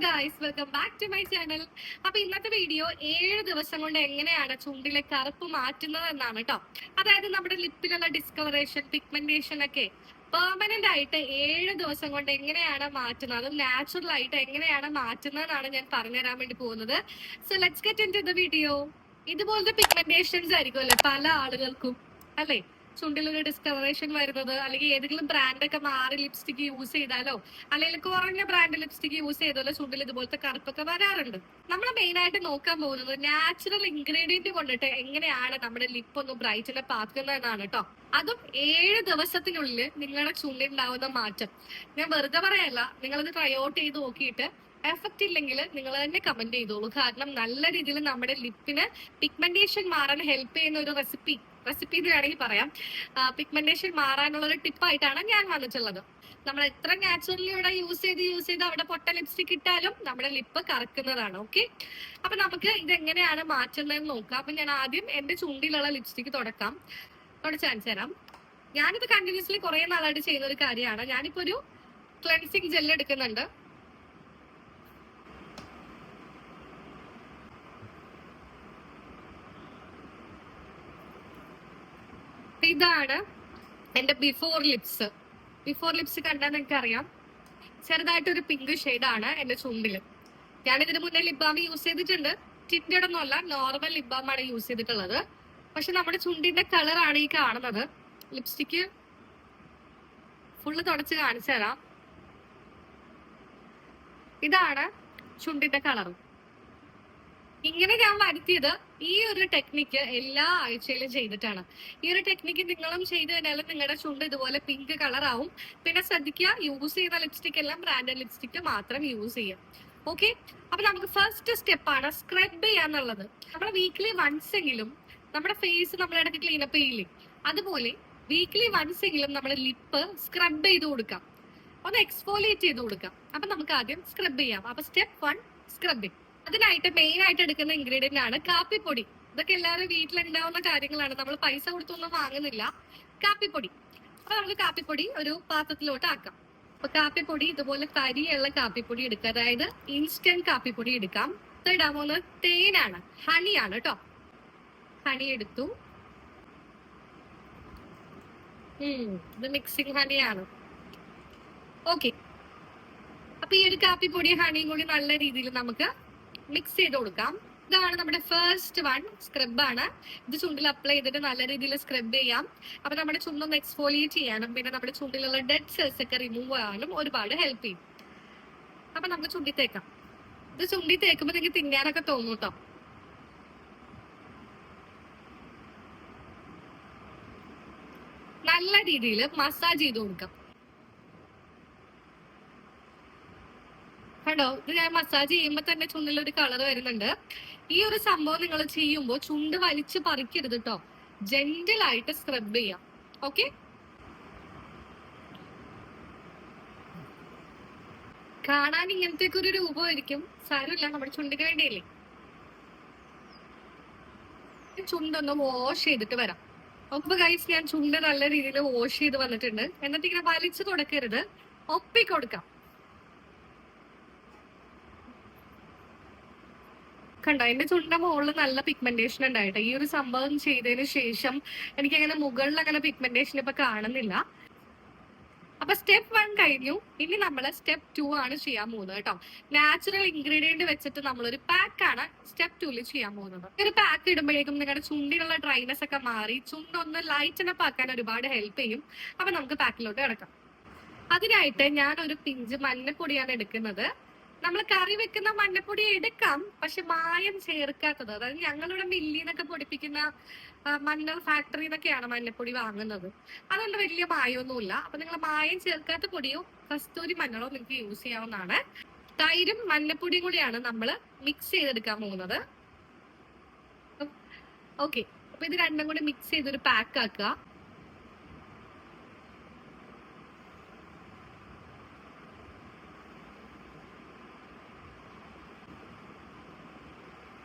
Guys, welcome back to my channel. അപ്പൊ ഇന്നത്തെ video 7 ദിവസം കൊണ്ട് എങ്ങനെയാണ് ചുണ്ടിലെ കറുപ്പ് മാറ്റുന്നത് എന്നാണ് കേട്ടോ. അതായത് നമ്മുടെ ലിപ്പിലുള്ള ഡിസ്കളറേഷൻ, പിഗ്മെന്റേഷൻ ഒക്കെ പെർമനന്റ് ആയിട്ട് 7 ദിവസം കൊണ്ട് എങ്ങനെയാണ് മാറ്റുന്നത്, അതും നാച്ചുറൽ ആയിട്ട് എങ്ങനെയാണ് മാറ്റുന്നതെന്നാണ് ഞാൻ പറഞ്ഞുതരാൻ വേണ്ടി പോകുന്നത്. So let's get into the video. ഇതുപോലത്തെ പിഗ്മെന്റേഷൻസ് ആയിരിക്കും അല്ലെ പല ആളുകൾക്കും, അല്ലെ? ചുണ്ടിലൊരു ഡിസ്കളറേഷൻ വരുന്നത്, അല്ലെങ്കിൽ ഏതെങ്കിലും ബ്രാൻഡൊക്കെ മാറി ലിപ്സ്റ്റിക് യൂസ് ചെയ്താലോ, അല്ലെങ്കിൽ കുറഞ്ഞ ബ്രാൻഡ് ലിപ്സ്റ്റിക് യൂസ് ചെയ്താലോ ചുണ്ടിൽ ഇതുപോലത്തെ കറുപ്പൊക്കെ വരാറുണ്ട്. നമ്മൾ മെയിൻ ആയിട്ട് നോക്കാൻ പോകുന്നത് നാച്ചുറൽ ഇൻഗ്രീഡിയന്റ് കൊണ്ടിട്ട് എങ്ങനെയാണ് നമ്മുടെ ലിപ്പ് ഒന്ന് ബ്രൈറ്റനപ്പ് ആക്കുന്നതെന്നാണ് കേട്ടോ. അതും 7 ദിവസത്തിനുള്ളിൽ നിങ്ങളുടെ ചുണ്ടിലുണ്ടാവുന്ന മാറ്റം ഞാൻ വെറുതെ പറയല്ല. നിങ്ങളത് ട്രൈ ഔട്ട് ചെയ്ത് നോക്കിയിട്ട് എഫക്റ്റ് ഇല്ലെങ്കിൽ നിങ്ങൾ തന്നെ കമന്റ് ചെയ്തോളൂ. കാരണം നല്ല രീതിയിൽ നമ്മുടെ ലിപ്പിന് പിഗ്മെന്റേഷൻ മാറാൻ ഹെൽപ്പ് ചെയ്യുന്ന ഒരു റെസിപ്പി എന്ന് വേണമെങ്കിൽ പറയാം. പിഗ്മെന്റേഷൻ മാറാനുള്ള ഒരു ടിപ്പായിട്ടാണ് ഞാൻ വന്നിട്ടുള്ളത്. നമ്മൾ എത്ര നാച്ചുറലി ഇവിടെ യൂസ് ചെയ്ത് അവിടെ പൊട്ട ലിപ്സ്റ്റിക് ഇട്ടാലും നമ്മുടെ ലിപ്പ് കറക്കുന്നതാണ്. ഓക്കെ, അപ്പൊ നമുക്ക് ഇത് എങ്ങനെയാണ് മാറ്റുന്നതെന്ന് നോക്കാം. അപ്പൊ ഞാൻ ആദ്യം എന്റെ ചുണ്ടിലുള്ള ലിപ്സ്റ്റിക് തുടച്ചു തരാം. ഞാനിത് കണ്ടിന്യൂസ്ലി കുറെ നാളായിട്ട് ചെയ്യുന്ന ഒരു കാര്യമാണ്. ഞാനിപ്പോ ഒരു ക്ലെൻസിങ് ജെൽ എടുക്കുന്നുണ്ട്. ഇതാണ് എന്റെ ബിഫോർ ലിപ്സ് കണ്ടാൽ നിങ്ങൾക്ക് അറിയാം, ചെറുതായിട്ടൊരു പിങ്ക് ഷെയ്ഡാണ് എന്റെ ചുണ്ടില്. ഞാനിതിന് മുന്നേ ലിപ് ബാം യൂസ് ചെയ്തിട്ടുണ്ട്. ടിൻറ്റഡ് ഒന്നും അല്ല, നോർമൽ ലിപ് ബാം ആണ് യൂസ് ചെയ്തിട്ടുള്ളത്. പക്ഷെ നമ്മുടെ ചുണ്ടിന്റെ കളറാണ് ഈ കാണുന്നത്. ലിപ്സ്റ്റിക്ക് ഫുള്ള് തുടച്ച് കാണിച്ചു തരാം. ഇതാണ് ചുണ്ടിന്റെ കളർ. ഇങ്ങനെ ഞാൻ വരുത്തിയത് ഈ ഒരു ടെക്നിക്ക് എല്ലാ ആഴ്ചയിലും ചെയ്തിട്ടാണ്. ഈ ഒരു ടെക്നിക്ക് നിങ്ങളും ചെയ്തു കഴിഞ്ഞാൽ നിങ്ങളുടെ ചുണ്ട് ഇതുപോലെ പിങ്ക് കളർ ആവും. പിന്നെ ശ്രദ്ധിക്കുക, യൂസ് ചെയ്യുന്ന ലിപ്സ്റ്റിക് എല്ലാം ബ്രാൻഡഡ് ലിപ്സ്റ്റിക് മാത്രം യൂസ് ചെയ്യാം. ഓക്കെ, അപ്പൊ നമുക്ക് ഫസ്റ്റ് സ്റ്റെപ്പാണ് സ്ക്രബ് ചെയ്യാന്നുള്ളത്. നമ്മൾ വീക്ക്ലി വൺസ് എങ്കിലും നമ്മുടെ ഫേസ് നമ്മളിടയ്ക്ക് ക്ലീനപ്പ് ചെയ്യില്ലേ, അതുപോലെ വീക്ക്ലി വൺസ് എങ്കിലും നമ്മുടെ ലിപ്പ് സ്ക്രബ് ചെയ്ത് കൊടുക്കാം, ഒന്ന് എക്സ്ഫോലിയേറ്റ് ചെയ്ത് കൊടുക്കാം. അപ്പൊ നമുക്ക് ആദ്യം സ്ക്രബ് ചെയ്യാം. അപ്പൊ സ്റ്റെപ്പ് 1 സ്ക്രബിങ്. അതിനായിട്ട് മെയിൻ ആയിട്ട് എടുക്കുന്ന ഇൻഗ്രീഡിയന്റ് ആണ് കാപ്പിപ്പൊടി. ഇതൊക്കെ എല്ലാവരും വീട്ടിലുണ്ടാവുന്ന കാര്യങ്ങളാണ്, നമ്മൾ പൈസ കൊടുത്തൊന്നും വാങ്ങുന്നില്ല. കാപ്പിപ്പൊടി. അപ്പൊ നമുക്ക് കാപ്പിപ്പൊടി ഒരു പാത്രത്തിലോട്ട് ആക്കാം. അപ്പൊ കാപ്പിപ്പൊടി ഇതുപോലെ തരിയുള്ള കാപ്പിപ്പൊടി എടുക്കുക, അതായത് ഇൻസ്റ്റന്റ് കാപ്പിപ്പൊടി എടുക്കാം. ഇത് ഇടാൻ പോകുന്നത് തേനാണ്, ഹണിയാണ് കേട്ടോ. ഹണി എടുത്തു. ഇത് മിക്സിംഗ് ഹണിയാണ്. ഓക്കെ, അപ്പൊ ഈ ഒരു കാപ്പിപ്പൊടി ഹണിയും കൂടി നല്ല രീതിയിൽ നമുക്ക് മിക്സ് ചെയ്ത് കൊടുക്കാം. ഇതാണ് നമ്മുടെ ഫസ്റ്റ് വൺ, സ്ക്രബ് ആണ്. ഇത് ചുണ്ടിൽ അപ്ലൈ ചെയ്തിട്ട് നല്ല രീതിയിൽ സ്ക്രബ് ചെയ്യാം. അപ്പൊ നമ്മുടെ ചുണ്ടൊന്ന് എക്സ്ഫോലിയേറ്റ് ചെയ്യാനും പിന്നെ നമ്മുടെ ചുണ്ടിലുള്ള ഡെഡ് സെൽസ് ഒക്കെ റിമൂവ് ചെയ്യാനും ഒരുപാട് ഹെൽപ്പ് ചെയ്യും. അപ്പൊ നമുക്ക് ചുണ്ടി തേക്കാം. ഇത് ചുണ്ടി തേക്കുമ്പോ നിങ്ങൾക്ക് തിന്നാനൊക്കെ തോന്നും കേട്ടോ. നല്ല രീതിയിൽ മസാജ് ചെയ്ത് കൊടുക്കാം. കണ്ടോ, ഇത് ഞാൻ മസാജ് ചെയ്യുമ്പോ തന്നെ ചുണ്ടിൽ ഒരു കളർ വരുന്നുണ്ട്. ഈ ഒരു സംഭവം നിങ്ങൾ ചെയ്യുമ്പോൾ ചുണ്ട് വലിച്ച് പറിക്കരുത് കേട്ടോ. ജെന്റിൽ ആയിട്ട് സ്ക്രബ് ചെയ്യാം. ഓക്കെ, കാണാൻ ഇങ്ങനത്തെ ഒരു രൂപമായിരിക്കും, സാരമില്ല, നമ്മുടെ ചുണ്ടിന് വേണ്ടിയല്ലേ. ചുണ്ടൊന്ന് വാഷ് ചെയ്തിട്ട് വരാം. അപ്പൊ ഗൈസ്, ഞാൻ ചുണ്ട് നല്ല രീതിയിൽ വാഷ് ചെയ്ത് വന്നിട്ടുണ്ട്. എന്നിട്ട് ഇങ്ങനെ വലിച്ചു തുടക്കരുത്, ഒപ്പിക്കൊടുക്കാം. കണ്ടോ, എന്റെ ചുണ്ടിന്റെ മുകളിൽ നല്ല പിഗ്മെന്റേഷൻ ഉണ്ടായിട്ട് ഈ ഒരു സംഭവം ചെയ്തതിന് ശേഷം എനിക്ക് അങ്ങനെ മുകളിൽ അങ്ങനെ പിഗ്മെന്റേഷൻ ഇപ്പൊ കാണുന്നില്ല. അപ്പൊ സ്റ്റെപ്പ് 1 കഴിഞ്ഞു. ഇനി നമ്മൾ സ്റ്റെപ്പ് 2 ആണ് ചെയ്യാൻ പോകുന്നത് കേട്ടോ. നാച്ചുറൽ ഇൻഗ്രീഡിയന്റ് വെച്ചിട്ട് നമ്മളൊരു പാക്ക് ആണ് സ്റ്റെപ്പ് 2 ചെയ്യാൻ പോകുന്നത്. ഒരു പാക്ക് ഇടുമ്പോഴേക്കും നിങ്ങളുടെ ചുണ്ടിലുള്ള ഡ്രൈനെസ് ഒക്കെ മാറി ചുണ്ടൊന്ന് ലൈറ്റനപ്പ് ആക്കാൻ ഒരുപാട് ഹെൽപ്പ് ചെയ്യും. അപ്പൊ നമുക്ക് പാക്കിലോട്ട് കിടക്കാം. അതിനായിട്ട് ഞാൻ ഒരു പിഞ്ച് മഞ്ഞപ്പൊടിയാണ് എടുക്കുന്നത്. നമ്മൾ കറി വെക്കുന്ന മഞ്ഞപ്പൊടി എടുക്കാം, പക്ഷെ മായം ചേർക്കാത്തത്. അതായത് ഞങ്ങളിവിടെ മില്ലിന്നൊക്കെ പൊടിപ്പിക്കുന്ന മഞ്ഞൾ ഫാക്ടറി എന്നൊക്കെയാണ് മഞ്ഞപ്പൊടി വാങ്ങുന്നത്. അതുകൊണ്ട് വലിയ മായമൊന്നുമില്ല. അപ്പൊ നിങ്ങൾ മായം ചേർക്കാത്ത പൊടിയോ കസ്തൂരി മഞ്ഞളോ നിങ്ങൾക്ക് യൂസ് ചെയ്യാവുന്നതാണ്. തൈരും മഞ്ഞപ്പൊടിയും കൂടിയാണ് നമ്മൾ മിക്സ് ചെയ്തെടുക്കാൻ പോകുന്നത്. ഓക്കെ, അപ്പൊ ഇത് രണ്ടും കൂടി മിക്സ് ചെയ്തൊരു പാക്ക് ആക്കുക.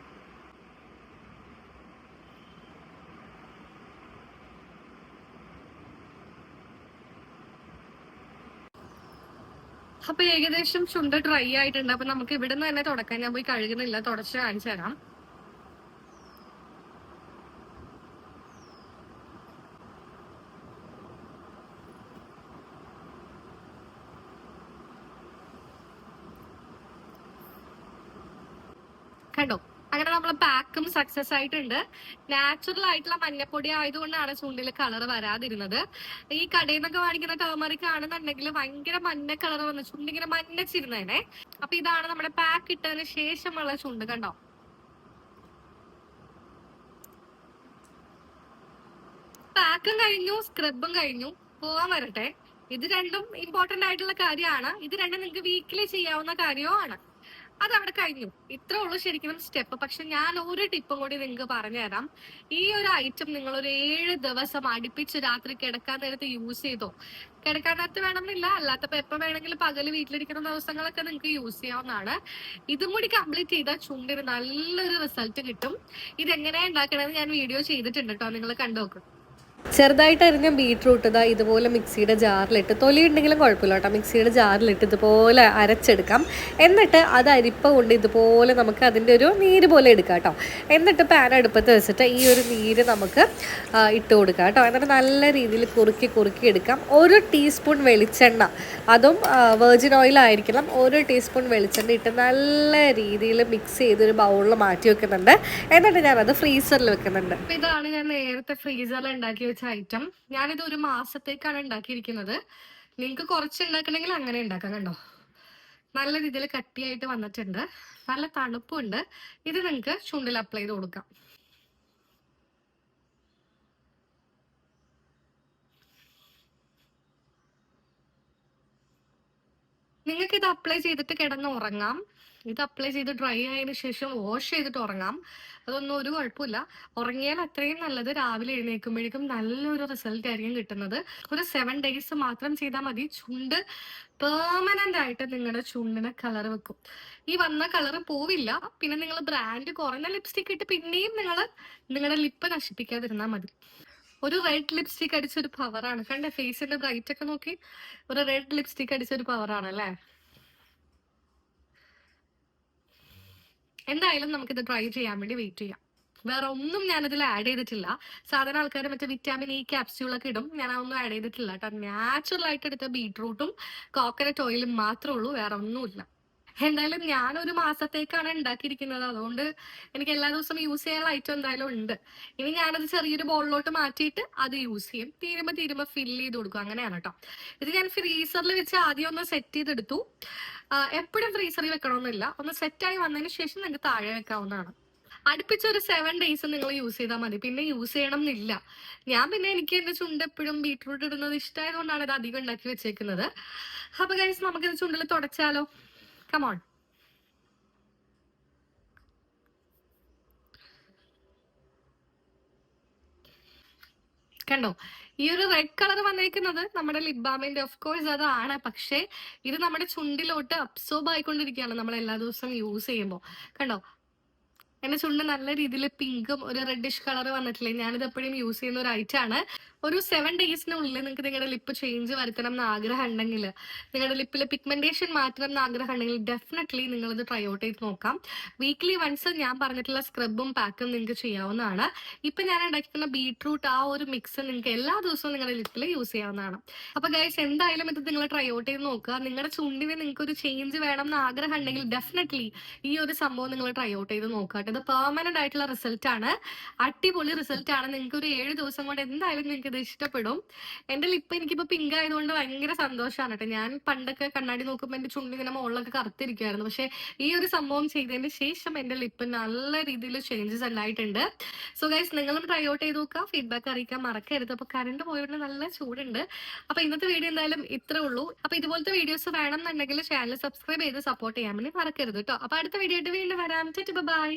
അപ്പൊ ഏകദേശം ചുണ്ട് ഡ്രൈ ആയിട്ടുണ്ട്. അപ്പൊ നമുക്ക് ഇവിടെ നിന്ന് തന്നെ തുടക്കാൻ. ഞാൻ പോയി കഴുകുന്നില്ല, തുടച്ച് കാണിച്ചു തരാം. കണ്ടോ, അങ്ങനെ നമ്മളെ പാക്കും സക്സസ് ആയിട്ടുണ്ട്. നാച്ചുറൽ ആയിട്ടുള്ള മഞ്ഞപ്പൊടി ആയതുകൊണ്ടാണ് ചുണ്ടിൽ കളർ വരാതിരുന്നത്. ഈ കടയിൽ നിന്നൊക്കെ വാങ്ങിക്കുന്ന ടേമറിക് ആണെന്നുണ്ടെങ്കിൽ ഭയങ്കര മഞ്ഞ കളർ വന്ന് ചുണ്ടിങ്ങനെ മഞ്ഞച്ചിരുന്നേനെ. അപ്പൊ ഇതാണ് നമ്മുടെ പാക്ക് ഇട്ടതിന് ശേഷമുള്ള ചുണ്ട്. കണ്ടോ, പാക്കും കഴിഞ്ഞു, സ്ക്രബും കഴിഞ്ഞു. പോവാൻ വരട്ടെ. ഇത് രണ്ടും ഇമ്പോർട്ടന്റ് ആയിട്ടുള്ള കാര്യമാണ്. ഇത് രണ്ടും നിങ്ങൾക്ക് വീക്കിലി ചെയ്യാവുന്ന കാര്യവുമാണ്. അതവിടെ കഴിഞ്ഞു. ഇത്രേ ഉള്ളൂ ശരിക്കും സ്റ്റെപ്പ്. പക്ഷെ ഞാൻ ഒരു ടിപ്പും കൂടി നിങ്ങൾക്ക് പറഞ്ഞുതരാം. ഈ ഒരു ഐറ്റം നിങ്ങൾ ഒരു 7 ദിവസം അടുപ്പിച്ച് രാത്രി കിടക്കാൻ നേരത്ത് യൂസ് ചെയ്തോ. കിടക്കാൻ നേരത്ത് വേണമെന്നില്ല, അല്ലാത്തപ്പോ എപ്പോ വേണമെങ്കിലും പകല് വീട്ടിലിരിക്കുന്ന ദിവസങ്ങളൊക്കെ നിങ്ങൾക്ക് യൂസ് ചെയ്യാവുന്നതാണ്. ഇതും കൂടി കംപ്ലീറ്റ് ചെയ്താൽ ചുണ്ടിന് നല്ലൊരു റിസൾട്ട് കിട്ടും. ഇതെങ്ങനെയാ ഉണ്ടാക്കണമെന്ന് ഞാൻ വീഡിയോ ചെയ്തിട്ടുണ്ട് കേട്ടോ, നിങ്ങൾ കണ്ടുനോക്കും. ചെറുതായിട്ട് അരിഞ്ഞ ബീട്രൂട്ട് ഇതാ ഇതുപോലെ മിക്സിയുടെ ജാറിലിട്ട്, തൊലി ഉണ്ടെങ്കിലും കുഴപ്പമില്ല കേട്ടോ, മിക്സിയുടെ ജാറിലിട്ട് ഇതുപോലെ അരച്ചെടുക്കാം. എന്നിട്ട് അത് അരിപ്പ കൊണ്ട് ഇതുപോലെ നമുക്ക് അതിൻ്റെ ഒരു നീര് പോലെ എടുക്കാം കേട്ടോ. എന്നിട്ട് പാൻ അടുപ്പത്ത് വെച്ചിട്ട് ഈ ഒരു നീര് നമുക്ക് ഇട്ട് കൊടുക്കാം കേട്ടോ. എന്നിട്ട് നല്ല രീതിയിൽ കുറുക്കി എടുക്കാം. 1 ടീസ്പൂൺ വെളിച്ചെണ്ണ, അതും വെർജിൻ ഓയിൽ ആയിരിക്കണം. 1 ടീസ്പൂൺ വെളിച്ചെണ്ണ ഇട്ട് നല്ല രീതിയിൽ മിക്സ് ചെയ്ത് ഒരു ബൗളിൽ മാറ്റി വെക്കുന്നുണ്ട്. എന്നിട്ട് ഞാനത് ഫ്രീസറിൽ വെക്കുന്നുണ്ട്. ഇതാണ് ഞാൻ നേരത്തെ ഫ്രീസറിൽ ഉണ്ടാക്കി വെച്ച ഐറ്റം. ഞാനിത് 1 മാസത്തേക്കാണ് ഉണ്ടാക്കിയിരിക്കുന്നത്. നിങ്ങൾക്ക് കുറച്ച് ഉണ്ടാക്കണമെങ്കിൽ അങ്ങനെ ഉണ്ടാക്കാം. കണ്ടോ, നല്ല രീതിയിൽ കട്ടിയായിട്ട് വന്നിട്ടുണ്ട്, നല്ല തണുപ്പുണ്ട്. ഇത് നിങ്ങൾക്ക് ചുണ്ടിൽ അപ്ലൈ ചെയ്ത് കൊടുക്കാം. നിങ്ങൾക്ക് ഇത് അപ്ലൈ ചെയ്തിട്ട് കിടന്ന് ഉറങ്ങാം. ഇത് അപ്ലൈ ചെയ്ത് ഡ്രൈ ആയതിനു ശേഷം വാഷ് ചെയ്തിട്ട് ഉറങ്ങാം. അതൊന്നും ഒരു കുഴപ്പമില്ല. ഉറങ്ങിയാൽ അത്രയും നല്ലത്. രാവിലെ എഴുന്നേൽക്കുമ്പോഴേക്കും നല്ലൊരു റിസൾട്ട് ആയിരിക്കും കിട്ടുന്നത്. ഒരു 7 ഡേയ്സ് മാത്രം ചെയ്താൽ മതി. ചുണ്ട് പെർമനന്റ് ആയിട്ട് നിങ്ങളുടെ ചുണ്ടിന് കളർ വെക്കും. ഈ വന്ന കളർ പോവില്ല. പിന്നെ നിങ്ങൾ ബ്രാൻഡ് കുറഞ്ഞ ലിപ്സ്റ്റിക് ഇട്ട് പിന്നെയും നിങ്ങൾ നിങ്ങളുടെ ലിപ്പ് നശിപ്പിക്കാതിരുന്നാൽ മതി. ഒരു റെഡ് ലിപ്സ്റ്റിക് അടിച്ചൊരു പവറാണ്. കണ്ട ഫേസിന്റെ ബ്രൈറ്റ് ഒക്കെ നോക്കി, ഒരു റെഡ് ലിപ്സ്റ്റിക് അടിച്ചൊരു പവറാണ് അല്ലേ. എന്തായാലും നമുക്കിത് ട്രൈ ചെയ്യാൻ വേണ്ടി വെയിറ്റ് ചെയ്യാം. വേറെ ഒന്നും ഞാനിതിൽ ആഡ് ചെയ്തിട്ടില്ല. സാധാരണ ആൾക്കാർ മറ്റേ വിറ്റാമിൻ ഇ ക്യാപ്സ്യൂളൊക്കെ ഇടും. ഞാൻ അതൊന്നും ആഡ് ചെയ്തിട്ടില്ല കേട്ടോ. നാച്ചുറൽ ആയിട്ട് എടുത്ത ബീട്രൂട്ടും കോക്കനട്ട് ഓയിലും മാത്രമേ ഉള്ളൂ, വേറെ ഒന്നുമില്ല. എന്തായാലും ഞാൻ 1 മാസത്തേക്കാണ് ഉണ്ടാക്കിയിരിക്കുന്നത്. അതുകൊണ്ട് എനിക്ക് എല്ലാ ദിവസവും യൂസ് ചെയ്യാനുള്ള ഐറ്റം എന്തായാലും ഉണ്ട്. ഇനി ഞാനത് ചെറിയൊരു ബോളിലോട്ട് മാറ്റിയിട്ട് അത് യൂസ് ചെയ്യും. തീരുമ്പോ ഫില്ല് ചെയ്ത് കൊടുക്കും. അങ്ങനെയാണ് കേട്ടോ. ഇത് ഞാൻ ഫ്രീസറിൽ വെച്ച് ആദ്യം ഒന്ന് സെറ്റ് ചെയ്തെടുത്തു. എപ്പോഴും ഫ്രീസറിൽ വെക്കണമെന്നില്ല. ഒന്ന് സെറ്റായി വന്നതിന് ശേഷം നിങ്ങൾക്ക് താഴെ വെക്കാവുന്നതാണ്. അടുപ്പിച്ചൊരു 7 ഡേയ്സ് നിങ്ങൾ യൂസ് ചെയ്താൽ മതി. പിന്നെ യൂസ് ചെയ്യണം എന്നില്ല. പിന്നെ എനിക്ക് എന്റെ ചുണ്ട് എപ്പോഴും ബീട്രൂട്ട് ഇടുന്നത് ഇഷ്ടമായതുകൊണ്ടാണ് ഇത് അധികം ഉണ്ടാക്കി വെച്ചേക്കുന്നത്. അപ്പൊ ഗൈസ്, നമുക്കിത് ചുണ്ടിൽ തുടച്ചാലോ? കമോൺ. കണ്ടോ, ഈ ഒരു റെഡ് കളർ വന്നേക്കുന്നത് നമ്മുടെ ലിപ് ബാമിന്റെ ഓഫ് കോഴ്സ് അതാണ്. പക്ഷേ ഇത് നമ്മുടെ ചുണ്ടിലോട്ട് അബ്സോർബ് ആയിക്കൊണ്ടിരിക്കുകയാണ് നമ്മൾ എല്ലാ ദിവസവും യൂസ് ചെയ്യുമ്പോൾ. കണ്ടോ, എന്റെ ചുണ്ട് നല്ല രീതിയിൽ പിങ്കും ഒരു റെഡിഷ് കളർ വന്നിട്ടില്ലേ. ഞാനിത് എപ്പോഴും യൂസ് ചെയ്യുന്ന ഒരു ഐറ്റം ആണ്. ഒരു 7 ഡേയ്സിനുള്ളിൽ നിങ്ങൾക്ക് നിങ്ങളുടെ ലിപ്പ് ചേഞ്ച് വരുത്തണം എന്ന് ആഗ്രഹം ഉണ്ടെങ്കിൽ, നിങ്ങളുടെ ലിപ്പിൽ പിഗ്മെന്റേഷൻ മാറ്റണം എന്ന് ആഗ്രഹം ഉണ്ടെങ്കിൽ ഡെഫിനറ്റ്ലി നിങ്ങൾ ഇത് ട്രൈ ഔട്ട് ചെയ്ത് നോക്കാം. വീക്ക്ലി വൺസ് ഞാൻ പറഞ്ഞിട്ടുള്ള സ്ക്രബും പാക്കും നിങ്ങൾക്ക് ചെയ്യാവുന്നതാണ്. ഇപ്പൊ ഞാൻ ഉണ്ടാക്കിക്കുന്ന ബീട്രൂട്ട് ആ ഒരു മിക്സ് നിങ്ങൾക്ക് എല്ലാ ദിവസവും നിങ്ങളുടെ ലിപ്പിൽ യൂസ് ചെയ്യാവുന്നതാണ്. അപ്പൊ ഗൈസ്, എന്തായാലും ഇത് നിങ്ങൾ ട്രൈ ഔട്ട് ചെയ്ത് നോക്കുക. നിങ്ങളുടെ ചുണ്ടിന് നിങ്ങൾക്ക് ഒരു ചേഞ്ച് വേണം എന്ന് ആഗ്രഹം ഉണ്ടെങ്കിൽ ഡെഫിനറ്റ്ലി ഈ ഒരു സംഭവം നിങ്ങൾ ട്രൈ ഔട്ട് ചെയ്ത് നോക്കുക. ഇത് പെർമനന്റ് ആയിട്ടുള്ള റിസൾട്ട് ആണ്. അടിപൊളി റിസൾട്ട് ആണ്. നിങ്ങൾക്ക് ഒരു 7 ദിവസം കൊണ്ട് എന്തായാലും നിങ്ങൾക്ക് ഇത് ഇഷ്ടപ്പെടും. എന്റെ ലിപ്പ് എനിക്കിപ്പോ പിങ്ക് ആയതുകൊണ്ട് ഭയങ്കര സന്തോഷമാണ് കേട്ടോ. ഞാൻ പണ്ടൊക്കെ കണ്ണാടി നോക്കുമ്പോൾ എന്റെ ചുണ്ടിങ്ങനെ മുകളിലൊക്കെ കറുത്തിരിക്കുമായിരുന്നു. പക്ഷെ ഈ ഒരു സംഭവം ചെയ്തതിന് ശേഷം എന്റെ ലിപ്പ് നല്ല രീതിയിൽ ചേഞ്ചസ് ഉണ്ടായിട്ടുണ്ട്. സോ ഗൈസ്, നിങ്ങളും ട്രൈ ഔട്ട് ചെയ്ത് നോക്കുക. ഫീഡ്ബാക്ക് അറിയിക്കാൻ മറക്കരുത്. അപ്പൊ കറണ്ട് പോയതുകൊണ്ട് നല്ല ചൂടുണ്ട്. അപ്പൊ ഇന്നത്തെ വീഡിയോ എന്തായാലും ഇത്രേ ഉള്ളൂ. അപ്പൊ ഇതുപോലത്തെ വീഡിയോസ് വേണം എന്നുണ്ടെങ്കിൽ ചാനൽ സബ്സ്ക്രൈബ് ചെയ്ത് സപ്പോർട്ട് ചെയ്യാൻ വേണ്ടി മറക്കരുത് കേട്ടോ. അപ്പൊ അടുത്ത വീഡിയോ ആയിട്ട് വീണ്ടും വരാം. ബൈ.